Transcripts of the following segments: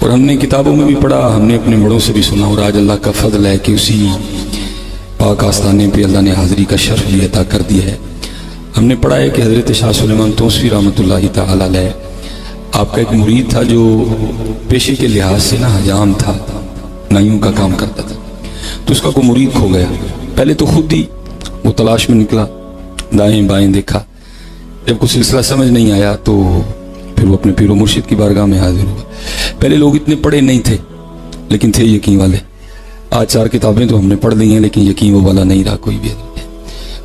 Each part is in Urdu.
اور ہم نے کتابوں میں بھی پڑھا، ہم نے اپنے بڑوں سے بھی سنا، اور آج اللہ کا فضل ہے کہ اسی پاک آستانے پہ اللہ نے حاضری کا شرف بھی عطا کر دیا ہے۔ ہم نے پڑھا ہے کہ حضرت شاہ سلیمان توسیٰ رحمۃ اللہ تعالی علیہ آپ کا ایک مرید تھا جو پیشے کے لحاظ سے نا حجام تھا، نائیوں کا کام کرتا تھا، تو اس کا کوئی مرید کھو گیا۔ پہلے تو خود ہی وہ تلاش میں نکلا، دائیں بائیں دیکھا، جب کوئی سلسلہ سمجھ نہیں آیا تو پھر وہ اپنے پیر و مرشد کی بارگاہ میں حاضر ہوا۔ پہلے لوگ اتنے پڑھے نہیں تھے لیکن تھے یقین والے۔ آج 4 کتابیں تو ہم نے پڑھ لی ہیں لیکن یقین وہ والا نہیں رہا کوئی بھی۔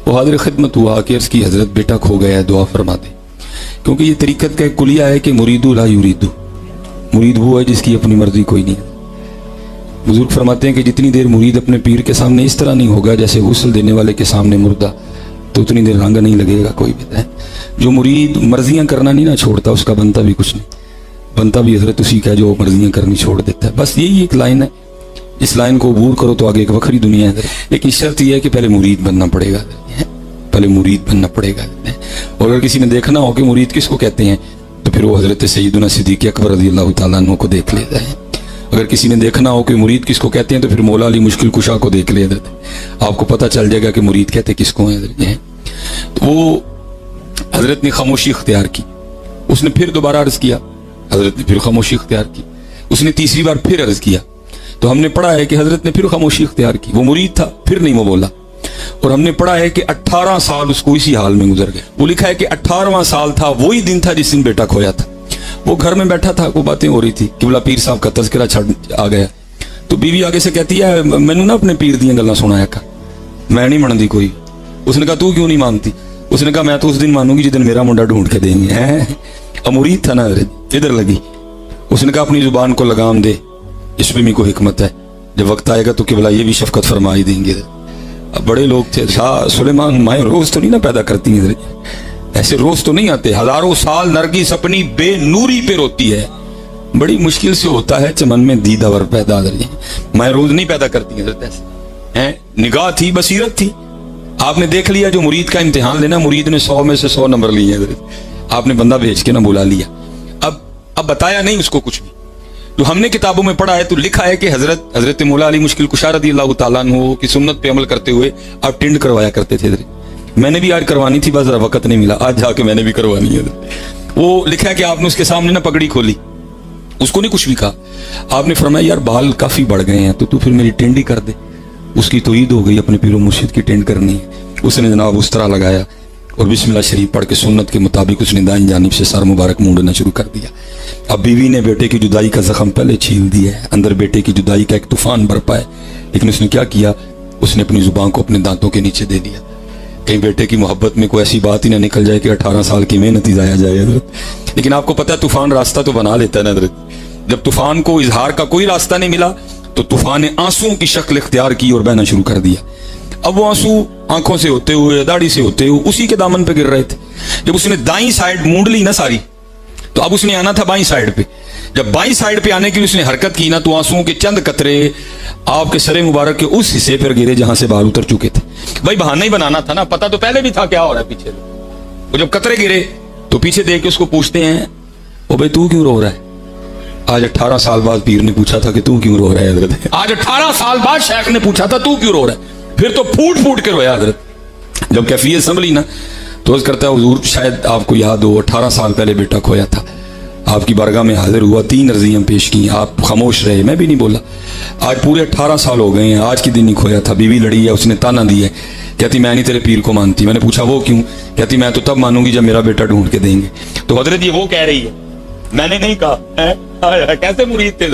وہ حاضر خدمت ہوا کہ عرض کی حضرت بیٹا کھو گیا ہے، دعا فرما دیں، کیونکہ یہ طریقت کا ایک کلیہ ہے کہ مریدو لا یریدو، مرید وہ ہے جس کی اپنی مرضی کوئی نہیں۔ بزرگ فرماتے ہیں کہ جتنی دیر مرید اپنے پیر کے سامنے اس طرح نہیں ہوگا جیسے غسل دینے والے کے سامنے مردہ، تو اتنی دیر رنگ نہیں لگے گا کوئی بھی۔ جو مرید مرضیاں کرنا نہیں نہ چھوڑتا اس کا بنتا بھی کچھ نہیں، بنتا بھی حضرت اسی کا جو مرضیاں کرنی چھوڑ دیتا ہے۔ بس یہی ایک لائن ہے، اس لائن کو عبور کرو تو آگے ایک وکھری دنیا ہے، لیکن شرط یہ ہے کہ پہلے مرید بننا پڑے گا، پہلے مرید بننا پڑے گا۔ اور اگر کسی نے دیکھنا ہو کہ مرید کس کو کہتے ہیں تو پھر وہ حضرت سیدنا صدیق اکبر رضی اللہ تعالیٰ عنہ کو دیکھ لیتا ہے۔ اگر کسی نے دیکھنا ہو کہ مرید کس کو کہتے ہیں تو پھر مولا علی مشکل کشا کو دیکھ لے حضرت، آپ کو پتہ چل جائے گا کہ مرید کہتے کس کو ہیں حضرت۔ تو وہ حضرت نے خاموشی اختیار کی، اس نے پھر دوبارہ عرض کیا، حضرت نے پھر خاموشی اختیار کی، اس نے تیسری بار پھر عرض کیا، تو ہم نے پڑھا ہے کہ حضرت نے پھر خاموشی اختیار کی۔ وہ مرید تھا، پھر نہیں وہ بولا، اور ہم نے پڑھا ہے کہ 18 سال اس کو اسی حال میں گزر گئے۔ وہ لکھا ہے کہ 18واں سال تھا، وہی دن تھا جس دن بیٹا کھویا تھا۔ وہ گھر میں بیٹھا تھا، کوئی باتیں ہو رہی تھی، قبلہ پیر صاحب کا تذکرہ آ گیا، تو بیوی آگے سے کہتی ہے میں نے نا اپنے پیر دیاں گلاں سنایا کر، میں نہیں مانتی کوئی۔ اس نے کہا تو کیوں نہیں مانتی؟ اس نے کہا میں تو اس دن مانوں گی جس دن میرا منڈا ڈھونڈ کے دیں گے۔ امرید تھا نا حضرت، ادھر لگی۔ اس نے کہا اپنی زبان کو لگام دے، اس میں بھی کوئی حکمت ہے، جب وقت آئے گا تو قبلہ یہ بھی شفقت فرمائی دیں گے۔ اب بڑے لوگ تھے، شاہ سلیمان مائیں روز تو نہیں نا پیدا کرتی ہیں، ایسے روز تو نہیں آتے، ہزاروں سال نرگس اپنی بے نوری پہ روتی ہے، بڑی مشکل سے ہوتا ہے چمن میں دیدہ ور پیدا۔ مائیں روز نہیں پیدا کرتی حضرت، ایسے نگاہ تھی، بصیرت تھی۔ آپ نے دیکھ لیا جو مرید کا امتحان لینا، مرید نے 100 میں سے 100 نمبر لیے حضرت، آپ نے بندہ بھیج کے نہ بلا لیا، اب بتایا نہیں اس کو کچھ بھی۔ تو ہم نے کتابوں میں پڑھا ہے تو لکھا ہے کہ حضرت مولا علی مشکل کشا رضی اللہ تعالیٰ عنہ کی سنت پہ عمل کرتے ہوئے آپ ٹنڈ کروایا کرتے تھے حضرت۔ میں نے بھی آج کروانی تھی، بس ذرا وقت نہیں ملا، آج جا کے میں نے بھی کروانی ہے حضرت۔ وہ لکھا ہے کہ آپ نے اس کے سامنے نہ پگڑی کھولی، اس کو نہیں کچھ بھی کہا، آپ نے فرمایا یار بال کافی بڑھ گئے ہیں تو پھر میری ٹنڈ ہی کر دے۔ اس کی تو عید ہو گئی، اپنے پیر و مرشد کی ٹنڈ کرنی ہے۔ اس نے جناب اس طرح لگایا اور بسم اللہ شریف پڑھ کے سنت کے مطابق اس نے دائیں جانب سے سر مبارک مونڈنا شروع کر دیا۔ اب بیوی نے بیٹے کی جدائی کا زخم پہلے چھیل دیا ہے، اندر بیٹے کی جدائی کا ایک طوفان برپا ہے، لیکن اس نے کیا کیا، اس نے اپنی زبان کو اپنے دانتوں کے نیچے دے دیا، کہیں بیٹے کی محبت میں کوئی ایسی بات ہی نہ نکل جائے کہ 18 سال کی محنت ہی ضائع جائے حضرت۔ لیکن آپ کو پتہ ہے طوفان راستہ تو بنا لیتا ہے نا حضرت۔ جب طوفان کو اظہار کا کوئی راستہ نہیں ملا تو طوفان نے آنسوؤں کی شکل اختیار کی اور بہنا شروع کر دیا۔ اب وہ آنسو آنکھوں سے ہوتے ہوئے، داڑھی سے ہوتے ہوئے اسی کے دامن پہ گر رہے تھے۔ جب اس نے دائیں سائیڈ مونڈ لی نا ساری، تو اب اس نے آنا تھا بائیں سائیڈ پہ۔ جب بائیں سائیڈ پہ آنے کی اس نے حرکت کی نا تو آنسوؤں کے چند قطرے آپ کے سر مبارک کے اس حصے پر گرے جہاں سے بال اتر چکے تھے۔ بھائی بہانہ ہی بنانا تھا نا، پتہ تو پہلے بھی تھا کیا ہو رہا ہے پیچھے۔ وہ جب قطرے گرے تو پیچھے دیکھ کے اس کو پوچھتے ہیں او بھائی تو کیوں رو رہا ہے؟ آج 18 سال بعد پیر نے پوچھا تھا کہ تو کیوں رو رہا ہے حضرت۔ آج 18 سال بعد شیخ نے پوچھا تھا تو کیوں رو رہا ہے، پھر تو پھوٹ پھوٹ کے رویا حضرت۔ جب کیفیت سنبھلی نا تو عرض کرتا ہے حضور شاید آپ کو یاد ہو 18 سال پہلے بیٹا کھویا تھا، آپ کی بارگاہ میں حاضر ہوا، 3 عرضیاں پیش کی، آپ خاموش رہے، میں بھی نہیں بولا۔ آج پورے 18 سال ہو گئے ہیں، آج کی دن ہی کھویا تھا۔ بیوی لڑی ہے، اس نے تانا دیا ہے، کہتی میں نہیں تیرے پیر کو مانتی۔ میں نے پوچھا وہ کیوں؟ کہتی میں تو تب مانوں گی جب میرا بیٹا ڈھونڈ کے دیں گے۔ تو حضرت یہ وہ کہہ رہی ہے، میں نے نہیں کہا۔ کیسے مرید تھے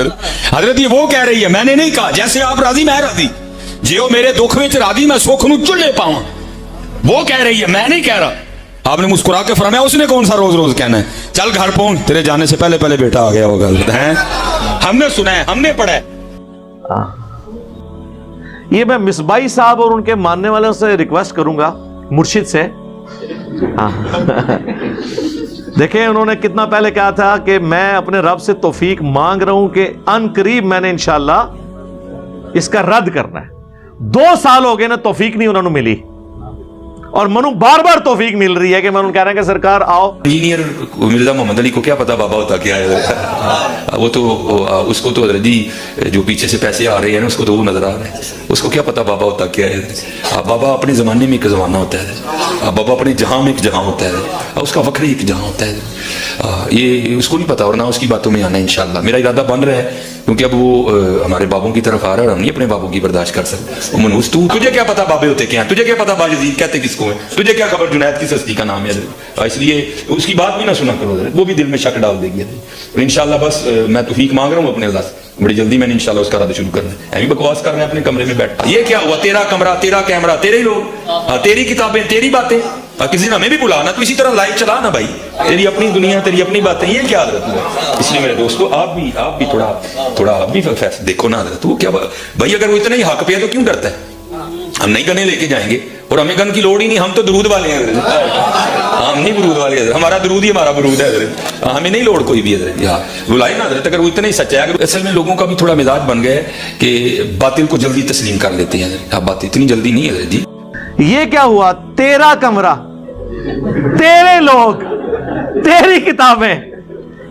حضرت، یہ وہ کہہ رہی ہے میں نے نہیں کہا، جیسے آپ راضی میں راضی، جیو میرے دکھ میں راضی میں سکھ نو چلے پاواں، وہ کہہ رہی ہے، میں نہیں کہہ رہا۔ آپ نے مسکرا کے فرمایا اس نے کون سا روز روز کہنا ہے، چل گھر پہنچ، تیرے جانے سے پہلے پہلے بیٹا آ گیا ہوگا۔ ہم نے سنا ہے، ہم نے پڑھا ہے۔ یہ میں مصباحی صاحب اور ان کے ماننے والوں سے ریکویسٹ کروں گا، مرشد سے، دیکھیں انہوں نے کتنا پہلے کہا تھا کہ میں اپنے رب سے توفیق مانگ رہا ہوں کہ ان قریب میں نے انشاءاللہ اس کا رد کرنا ہے۔ 2 سال ہو گئے نا، توفیق نہیں انہوں نے ملی۔ اور منو بار بار توفیق مل رہی ہے کہ میں کہہ رہا ہیں کہ سرکار آؤ. انجینئر مرزا محمد علی کو کیا پتا بابا ہوتا کیا ہے؟ وہ تو اس کو تو حضرت جی جو پیچھے سے پیسے آ رہے ہیں نا اس کو تو وہ نظر آ رہے ہیں, اس کو کیا پتا بابا ہوتا کیا ہے. بابا اپنے زمانے میں ایک زمانہ ہوتا ہے, بابا اپنے جہاں میں ایک جہاں ہوتا ہے, اس کا وقت ایک جہاں ہوتا ہے. یہ اس کو نہیں پتا اور نہ اس کی باتوں میں آنا ہے انشاءاللہ. میرا ارادہ بن رہا ہے کیونکہ اب وہ ہمارے بابوں کی طرف آ رہا ہے اور ہم نہیں اپنے بابوں کی برداشت کر سکتے. منوس تجھے کیا پتا بابے ہوتے کیا ہیں, تجھے کیا پتا باجزید کہتے کس کو ہیں, تجھے کیا خبر جنید کی سستی کا نام ہے. اس لیے اس کی بات بھی نہ سنا کرو, وہ بھی دل میں شک ڈال دے گی. انشاءاللہ بس میں توفیق مانگ رہا ہوں اپنے اللہ سے, بڑی جلدی میں نے انشاءاللہ اس کا ارادہ شروع کرنا ہے. ایویں بکواس کر رہے ہیں اپنے کمرے میں بیٹھ, یہ کیا ہوا, تیرا کمرہ, تیرا کیمرہ, تیرے ہی لوگ, تیری کتابیں, تیری باتیں, کسی نے ہمیں بھی بلانا تو اسی طرح لائیو چلا نا بھائی, تیری اپنی دنیا, تیری اپنی باتیں, یہ کیا حضرت ہے. اس لیے میرے دوستو آپ بھی تھوڑا آپ بھی فیصلہ دیکھو نا حضرت. وہ کیا بھائی, اگر وہ اتنا ہی حق پہ ہے تو کیوں ڈرتا ہے؟ ہم نہیں گنے لے کے جائیں گے اور ہمیں گن کی لوڑ ہی نہیں, ہم تو درود والے ہیں حضرت, ہم نہیں برود والے حضرت, ہمارا درود ہی ہمارا برود ہے حضرت, ہمیں نہیں لوڑ کوئی بھی حضرت. یہاں بلائے نا حضرت, اگر وہ اتنا ہی سچا ہے. اگر اصل میں لوگوں کا بھی تھوڑا مزاج بن گیا ہے کہ باطل کو جلدی تسلیم کر لیتے ہیں حضرت. اب بات اتنی جلدی نہیں ہے حضرت جی. یہ کیا ہوا, تیرا کمرہ, تیرے لوگ, تیری کتابیں.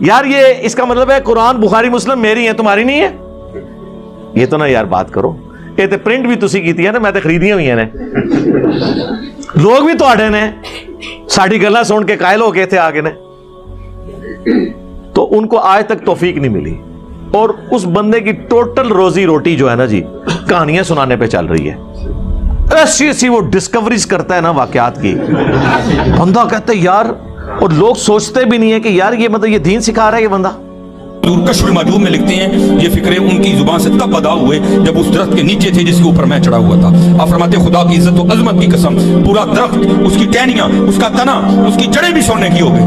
یار یہ اس کا مطلب ہے قرآن بخاری مسلم میری ہیں, تمہاری نہیں ہے. یہ تو نا یار بات کرو, یہ تو پرنٹ بھی تسی کیتی ہے نا, میں تو خریدیاں ہوئی ہیں, لوگ بھی تواڈے نے ساڈی گلاں سن کے قائل ہو گئے تھے آگے نے, تو ان کو آج تک توفیق نہیں ملی. اور اس بندے کی ٹوٹل روزی روٹی جو ہے نا جی, کہانیاں سنانے پہ چل رہی ہے. ایسی ایسی وہ ڈسکوریز کرتا ہے نا واقعات کی, بندہ کہتا ہے یار, اور لوگ سوچتے بھی نہیں ہے کہ یار یہ مطلب یہ دین سکھا رہا ہے یہ بندہ. کشف المعجوب میں لکھتے ہیں یہ فکرے ان کی زبان سے تب ادا ہوئے جب اس درخت کے نیچے تھے جس کے اوپر میں چڑھا ہوا تھا. آپ فرماتے ہیں خدا کی عزت و عظمت کی قسم, پورا درخت, اس کی ٹہنیاں, اس کا تنا, اس کی جڑیں بھی سونے کی ہو گئی,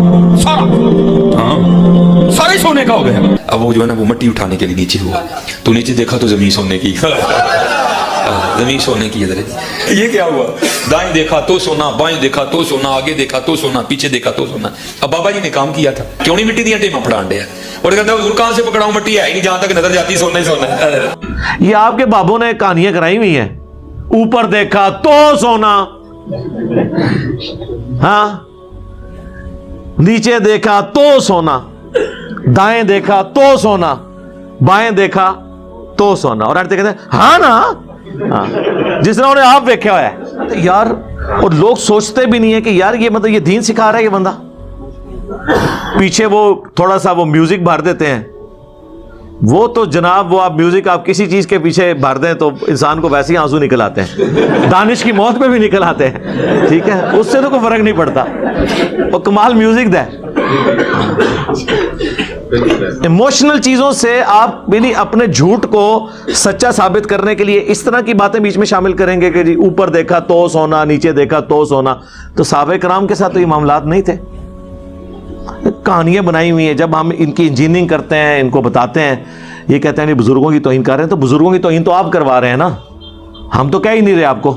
سارے سونے کا ہو گیا. اب وہ جو ہے نا وہ مٹی اٹھانے کے لیے نیچے ہوا, تو نیچے دیکھا تو زمین سونے کی, زمین سونے کی. یہ کیا ہوا, دائیں دیکھا تو سونا, بائیں دیکھا تو سونا, آگے دیکھا تو سونا, پیچھے دیکھا تو سونا. اب بابا جی نے کام کیا تھا, کیوں نہیں مٹی دیا ٹیماں پڑھان دیا, اور کہتا ہے کہاں سے پکڑاؤں, مٹی ہے ہی نہیں, جہاں تک نظر جاتی سونا ہی سونا. یہ آپ کے بابوں نے کہانیاں کرائی ہوئی ہیں, اوپر دیکھا تو سونا, ہاں, نیچے دیکھا تو سونا, دائیں دیکھا تو سونا, بائیں دیکھا تو سونا, اور کہتے ہیں ہاں نا, ہاں, جس طرح انہیں آپ دیکھا ہوا ہے یار. اور لوگ سوچتے بھی نہیں ہے کہ یار یہ مطلب یہ دین سکھا رہا ہے یہ بندہ. پیچھے وہ تھوڑا سا وہ میوزک بھر دیتے ہیں, وہ تو جناب وہ آپ میوزک آپ کسی چیز کے پیچھے بھر دیں تو انسان کو ویسے ہی آنسو نکل آتے ہیں, دانش کی موت پہ بھی نکل آتے ہیں, ٹھیک ہے, اس سے تو کوئی فرق نہیں پڑتا, وہ کمال میوزک دے. ایموشنل چیزوں سے آپ یعنی اپنے جھوٹ کو سچا ثابت کرنے کے لیے اس طرح کی باتیں بیچ میں شامل کریں گے کہ جی اوپر دیکھا تو سونا, نیچے دیکھا تو سونا. تو صحابہ کرام کے ساتھ تو یہ معاملات نہیں تھے, کہانیاں بنائی ہوئی ہیں. جب ہم ان کی انجینئرنگ کرتے ہیں, ان کو بتاتے ہیں, یہ کہتے ہیں بزرگوں کی توہین کر رہے ہیں, تو بزرگوں کی توہین تو آپ کروا رہے ہیں نا, ہم تو کہہ ہی نہیں رہے آپ کو,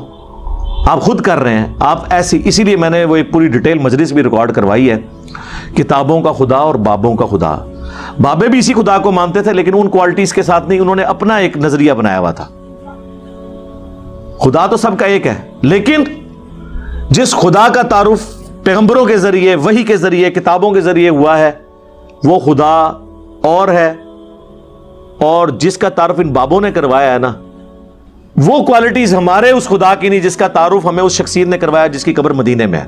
آپ خود کر رہے ہیں. آپ ایسی, اسی لیے میں نے وہ ایک پوری ڈیٹیل مجلس بھی ریکارڈ کروائی ہے, کتابوں کا خدا اور بابوں کا خدا. بابے بھی اسی خدا کو مانتے تھے لیکن ان کوالٹیز کے ساتھ نہیں, انہوں نے اپنا ایک نظریہ بنایا ہوا تھا. خدا تو سب کا ایک ہے, لیکن جس خدا کا تعارف پیغمبروں کے ذریعے, وحی کے ذریعے, کتابوں کے ذریعے ہوا ہے, وہ خدا اور ہے, اور جس کا تعارف ان بابوں نے کروایا ہے نا, وہ کوالٹیز ہمارے اس خدا کی نہیں جس کا تعارف ہمیں اس شخصیت نے کروایا جس کی قبر مدینے میں ہے.